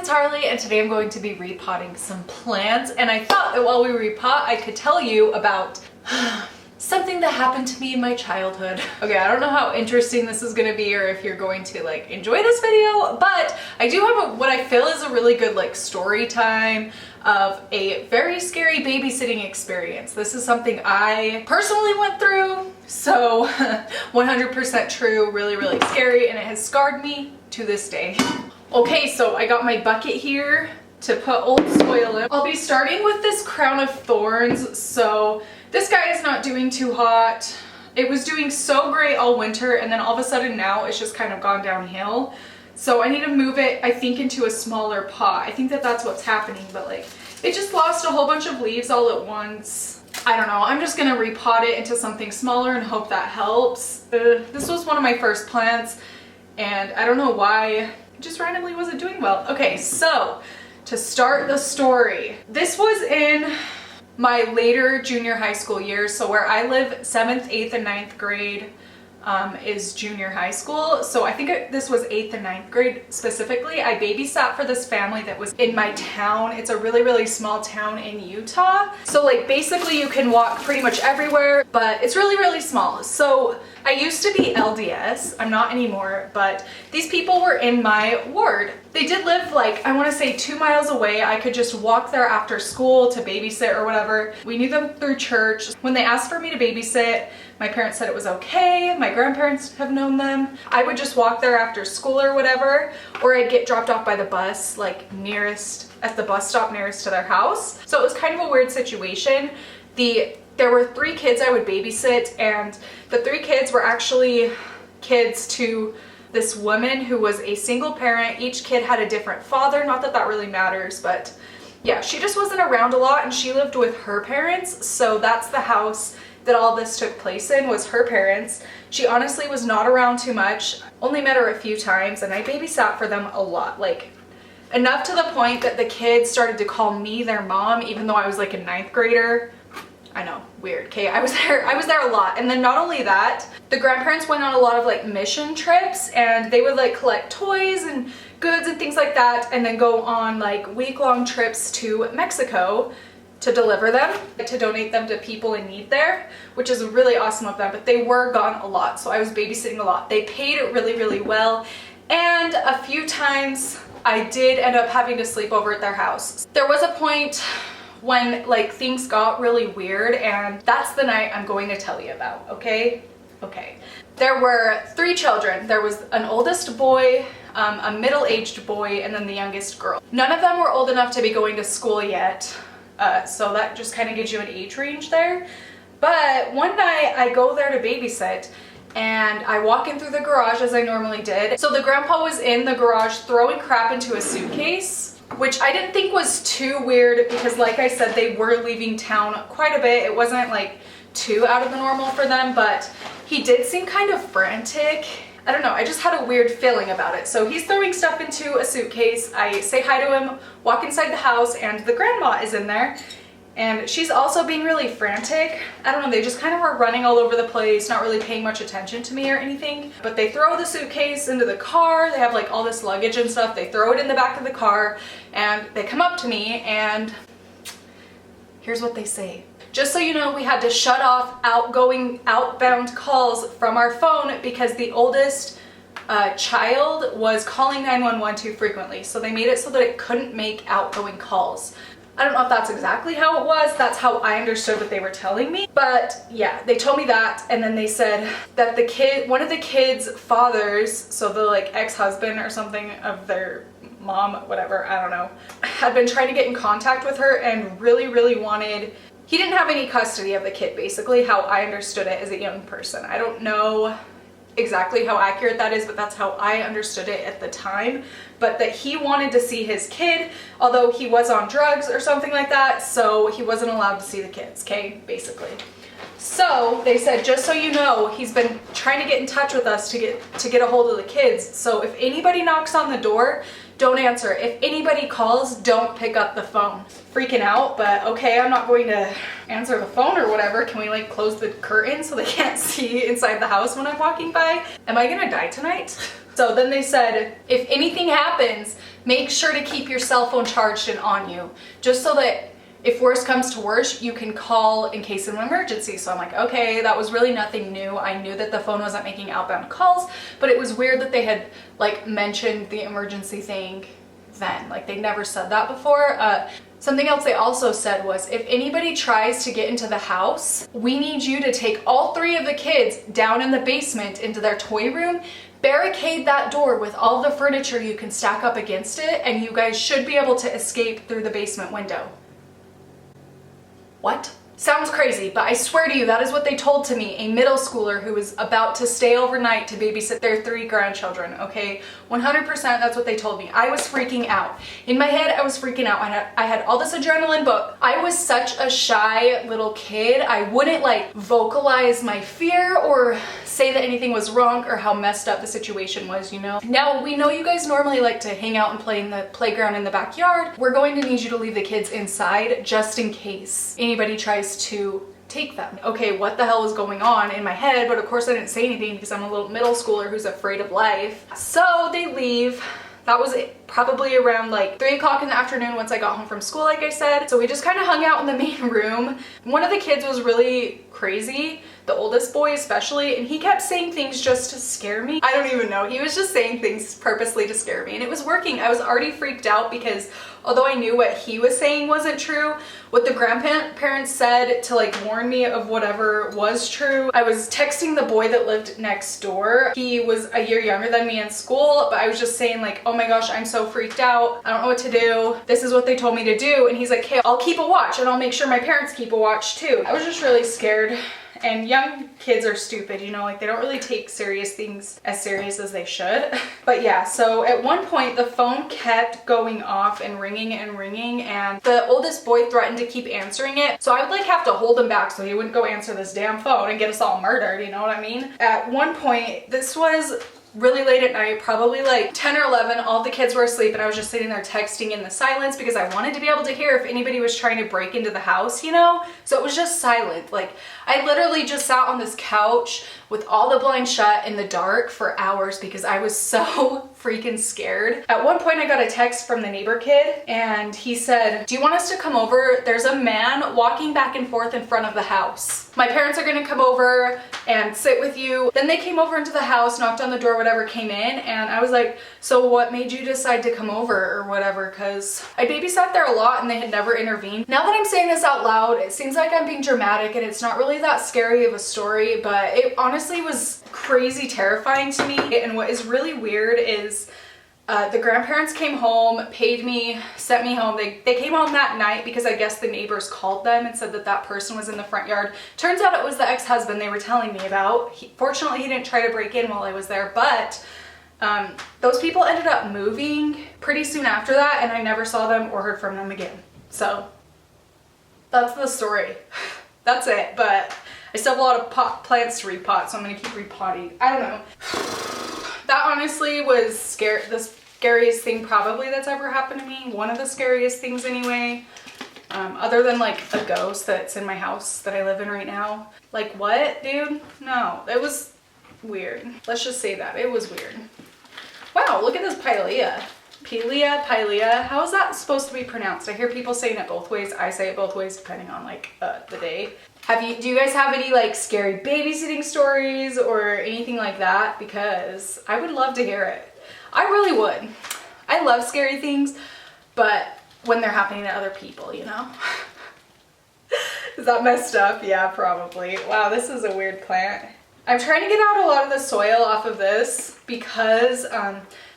it's Harley, and today I'm going to be repotting some plants, and I thought that while we repot I could tell you about something that happened to me in my childhood. Okay, I don't know how interesting this is gonna be or if you're going to like enjoy this video, but I do have what I feel is a really good like story time of a very scary babysitting experience. This is something I personally went through, so 100% true, really scary, and it has scarred me to this day. Okay, so I got my bucket here to put old soil in. I'll be starting with this crown of thorns. So this guy is not doing too hot. It was doing so great all winter, and then all of a sudden now it's just kind of gone downhill. So I need to move it, I think, into a smaller pot. I think that that's what's happening, but like it just lost a whole bunch of leaves all at once. I don't know, I'm just gonna repot it into something smaller and hope that helps. This was one of my first plants, and I don't know why it just randomly wasn't doing well. Okay, so to start the story, this was in my later junior high school years. So where I live, 7th, 8th, and 9th grade is junior high school. So I think this was 8th and 9th grade specifically. I babysat for this family that was in my town. It's a really small town in Utah. So like basically you can walk pretty much everywhere, but it's really small. So I used to be LDS, I'm not anymore, but these people were in my ward. They did live like, I want to say 2 miles away. I could just walk there after school to babysit or whatever. We knew them through church. When they asked for me to babysit, my parents said it was okay. My grandparents have known them. I would just walk there after school or whatever, or I'd get dropped off by the bus, like at the bus stop nearest to their house. So it was kind of a weird situation. There were 3 kids I would babysit, and the 3 kids were actually kids to this woman who was a single parent. Each kid had a different father, not that that really matters, but yeah, she just wasn't around a lot, and she lived with her parents. So that's the house that all this took place in, was her parents. She honestly was not around too much, only met her a few times, and I babysat for them a lot, like enough to the point that the kids started to call me their mom, even though I was like a 9th grader. I know, weird. Okay, I was there a lot. And then not only that, the grandparents went on a lot of like mission trips, and they would like collect toys and goods and things like that, and then go on like week-long trips to Mexico to deliver them, to donate them to people in need there, which is really awesome of them. But they were gone a lot, so I was babysitting a lot. They paid really well, and a few times I did end up having to sleep over at their house. There was a point when like things got really weird, and that's the night I'm going to tell you about, okay? Okay. There were 3 children. There was an oldest boy, a middle-aged boy, and then the youngest girl. None of them were old enough to be going to school yet, so that just kind of gives you an age range there. But one night I go there to babysit, and I walk in through the garage as I normally did. So the grandpa was in the garage throwing crap into a suitcase, which I didn't think was too weird because like I said, they were leaving town quite a bit. It wasn't like too out of the normal for them, but he did seem kind of frantic. I don't know, I just had a weird feeling about it. So he's throwing stuff into a suitcase. I say hi to him, walk inside the house, and the grandma is in there. And she's also being really frantic. I don't know, they just kind of were running all over the place, not really paying much attention to me or anything. But they throw the suitcase into the car. They have like all this luggage and stuff. They throw it in the back of the car, and they come up to me, and here's what they say. Just so you know, we had to shut off outbound calls from our phone because the oldest child was calling 911 too frequently. So they made it so that it couldn't make outgoing calls. I don't know if that's exactly how it was. That's how I understood what they were telling me. But yeah, they told me that, and then they said that one of the kids' fathers, so the like ex-husband or something of their mom, whatever, I don't know, had been trying to get in contact with her and really wanted, he didn't have any custody of the kid, basically how I understood it as a young person. I don't know exactly how accurate that is, but that's how I understood it at the time. But that he wanted to see his kid, although he was on drugs or something like that, so he wasn't allowed to see the kids, okay, basically. So they said, just so you know, he's been trying to get in touch with us to get a hold of the kids. So if anybody knocks on the door, don't answer. If anybody calls, don't pick up the phone. Freaking out, but okay, I'm not going to answer the phone or whatever. Can we like close the curtain so they can't see inside the house when I'm walking by? Am I gonna die tonight? So then they said, if anything happens, make sure to keep your cell phone charged and on you, just so that if worse comes to worse, you can call in case of an emergency. So I'm like, okay, that was really nothing new. I knew that the phone wasn't making outbound calls, but it was weird that they had like mentioned the emergency thing then. Like they never said that before. Something else they also said was, if anybody tries to get into the house, we need you to take all 3 of the kids down in the basement into their toy room, barricade that door with all the furniture you can stack up against it, and you guys should be able to escape through the basement window. What? Sounds crazy, but I swear to you, that is what they told to me, a middle schooler who was about to stay overnight to babysit their 3 grandchildren, okay? 100% that's what they told me. I was freaking out. In my head, I was freaking out. I had all this adrenaline, but I was such a shy little kid. I wouldn't like vocalize my fear or say that anything was wrong or how messed up the situation was, you know? Now, we know you guys normally like to hang out and play in the playground in the backyard. We're going to need you to leave the kids inside just in case anybody tries to take them. Okay, what the hell is going on in my head? But of course I didn't say anything because I'm a little middle schooler who's afraid of life. So they leave. That was probably around like 3 o'clock in the afternoon once I got home from school, like I said. So we just kind of hung out in the main room. One of the kids was really crazy, the oldest boy especially, and he kept saying things just to scare me. I don't even know. He was just saying things purposely to scare me, and it was working. I was already freaked out because although I knew what he was saying wasn't true, what the grandparents said to like warn me of whatever was true. I was texting the boy that lived next door. He was a year younger than me in school, but I was just saying like, oh my gosh, I'm so freaked out. I don't know what to do. This is what they told me to do. And he's like, hey, I'll keep a watch and I'll make sure my parents keep a watch too. I was just really scared. And young kids are stupid, you know, like they don't really take serious things as serious as they should. But yeah, so at one point the phone kept going off and ringing, and the oldest boy threatened to keep answering it. So I would like have to hold him back so he wouldn't go answer this damn phone and get us all murdered, you know what I mean? At one point, this was really late at night, probably like 10 or 11, all the kids were asleep and I was just sitting there texting in the silence because I wanted to be able to hear if anybody was trying to break into the house, you know? So it was just silent. Like I literally just sat on this couch with all the blinds shut in the dark for hours because I was so freaking scared. At one point I got a text from the neighbor kid and he said, do you want us to come over? There's a man walking back and forth in front of the house. My parents are gonna come over and sit with you. Then they came over into the house, knocked on the door, whatever, came in, and I was like, so what made you decide to come over or whatever? Because I babysat there a lot and they had never intervened. Now that I'm saying this out loud, it seems like I'm being dramatic and it's not really that scary of a story, but it honestly was crazy terrifying to me. And what is really weird is the grandparents came home, paid me, sent me home. They came home that night because I guess the neighbors called them and said that that person was in the front yard. Turns out it was the ex-husband they were telling me about. Fortunately, he didn't try to break in while I was there, but those people ended up moving pretty soon after that and I never saw them or heard from them again. So that's the story. That's it, but I still have a lot of plants to repot, so I'm gonna keep repotting. I don't know. That honestly was the scariest thing probably that's ever happened to me. One of the scariest things anyway. Other than like a ghost that's in my house that I live in right now. Like what, dude? No, it was weird. Let's just say that, it was weird. Wow, look at this Pilea. Pilea. How is that supposed to be pronounced? I hear people saying it both ways. I say it both ways depending on like the day. Do you guys have any like scary babysitting stories or anything like that? Because I would love to hear it. I really would. I love scary things, but when they're happening to other people, you know? Is that messed up? Yeah, probably. Wow, this is a weird plant. I'm trying to get out a lot of the soil off of this because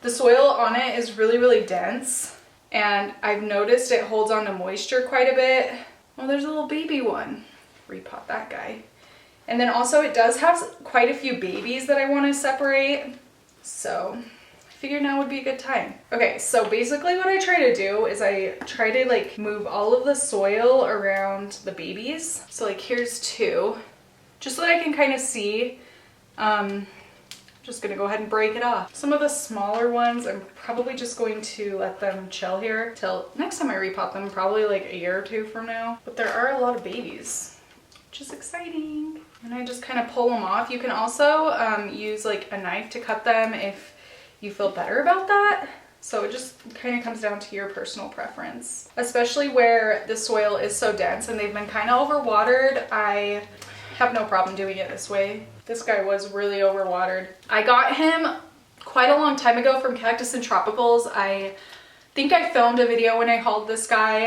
the soil on it is really, really dense. And I've noticed it holds on to moisture quite a bit. Well, there's a little baby one. Repot that guy. And then also it does have quite a few babies that I want to separate. So I figured now would be a good time. Okay, so basically what I try to do is I try to like move all of the soil around the babies. So like here's 2, just so that I can kind of see. Just gonna go ahead and break it off. Some of the smaller ones, I'm probably just going to let them chill here till next time I repot them, probably like a year or 2 from now. But there are a lot of babies, which is exciting. And I just kind of pull them off. You can also use like a knife to cut them if you feel better about that. So it just kind of comes down to your personal preference, especially where the soil is so dense and they've been kind of overwatered. I have no problem doing it this way. This guy was really overwatered. I got him quite a long time ago from Cactus and Tropicals. I think I filmed a video when I hauled this guy,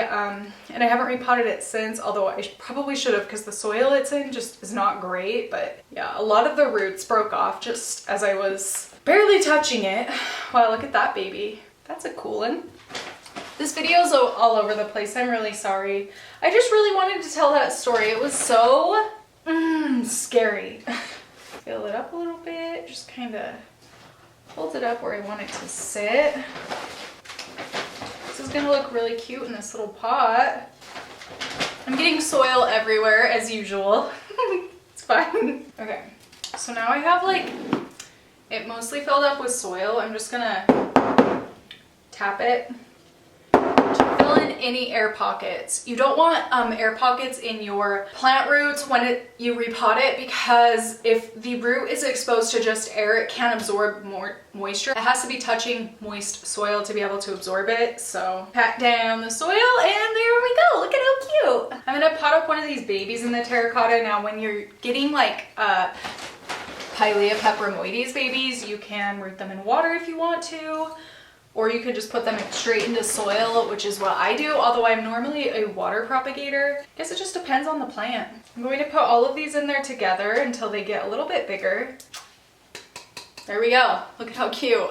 and I haven't repotted it since, although I probably should have because the soil it's in just is not great. But yeah, a lot of the roots broke off just as I was barely touching it. Wow, look at that baby. That's a cool one. This video is all over the place. I'm really sorry. I just really wanted to tell that story. It was so scary. Fill it up a little bit. Just kind of hold it up where I want it to sit. This is gonna look really cute in this little pot. I'm getting soil everywhere as usual. It's fine. Okay, so now I have like it mostly filled up with soil. I'm just gonna tap it to fill in any air pockets. You don't want air pockets in your plant roots when you repot it, because if the root is exposed to just air, it can't absorb more moisture. It has to be touching moist soil to be able to absorb it. So pat down the soil and there we go. Look at how cute. I'm gonna pot up one of these babies in the terracotta. Now when you're getting like Pilea Peperomoides babies, you can root them in water if you want to, or you could just put them straight into soil, which is what I do, although I'm normally a water propagator. I guess it just depends on the plant. I'm going to put all of these in there together until they get a little bit bigger. There we go. Look at how cute.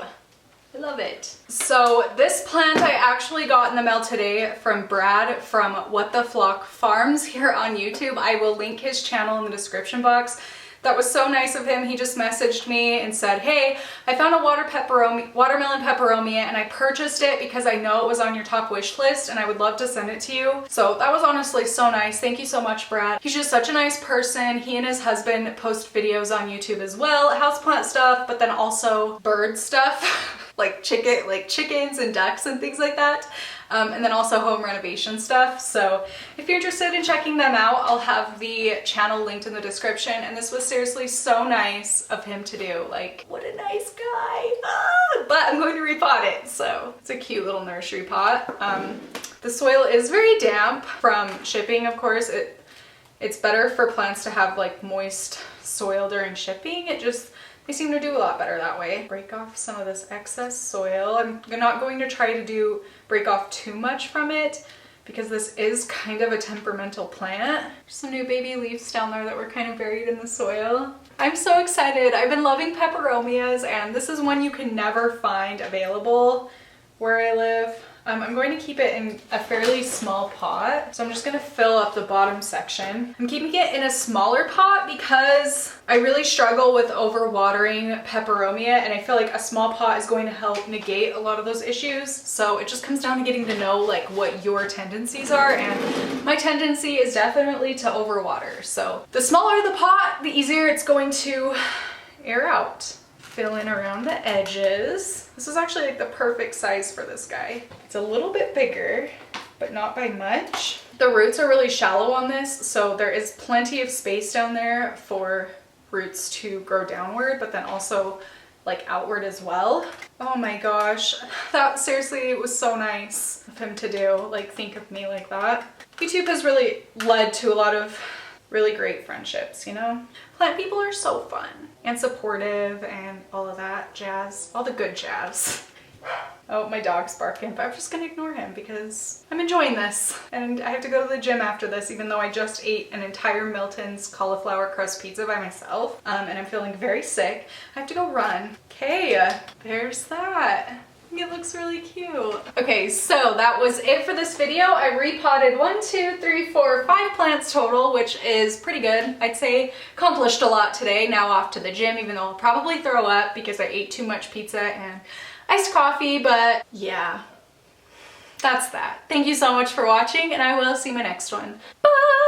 I love it. So this plant I actually got in the mail today from Brad from What the Flock Farms here on YouTube. I will link his channel in the description box. That was so nice of him. He just messaged me and said, hey, I found a watermelon peperomia and I purchased it because I know it was on your top wish list and I would love to send it to you. So that was honestly so nice. Thank you so much, Brad. He's just such a nice person. He and his husband post videos on YouTube as well, houseplant stuff, but then also bird stuff. like chickens and ducks and things like that. And then also home renovation stuff. So if you're interested in checking them out, I'll have the channel linked in the description. And this was seriously so nice of him to do. Like, what a nice guy. But I'm going to repot it. So it's a cute little nursery pot. The soil is very damp from shipping, of course. It's better for plants to have like moist soil during shipping. They seem to do a lot better that way. Break off some of this excess soil. I'm not going to try to break off too much from it because this is kind of a temperamental plant. There's some new baby leaves down there that were kind of buried in the soil. I'm so excited. I've been loving peperomias, and this is one you can never find available where I live. I'm going to keep it in a fairly small pot, so I'm just going to fill up the bottom section. I'm keeping it in a smaller pot because I really struggle with overwatering peperomia, and I feel like a small pot is going to help negate a lot of those issues. So it just comes down to getting to know like what your tendencies are, and my tendency is definitely to overwater. So the smaller the pot, the easier it's going to air out. Fill in around the edges. This is actually like the perfect size for this guy. It's a little bit bigger, but not by much. The roots are really shallow on this, so there is plenty of space down there for roots to grow downward, but then also like outward as well. Oh my gosh, that seriously was so nice of him to do, like think of me like that. YouTube has really led to a lot of really great friendships, you know? Plant people are so fun and supportive and all of that jazz, all the good jazz. Oh, my dog's barking, but I'm just gonna ignore him because I'm enjoying this. And I have to go to the gym after this, even though I just ate an entire Milton's cauliflower crust pizza by myself, and I'm feeling very sick. I have to go run. Okay, there's that. It looks really cute. Okay, so that was it for this video. I repotted 5 plants total, which is pretty good. I'd say accomplished a lot today. Now off to the gym, even though I'll probably throw up because I ate too much pizza and iced coffee, but yeah, that's that. Thank you so much for watching, and I will see you in my next one. Bye!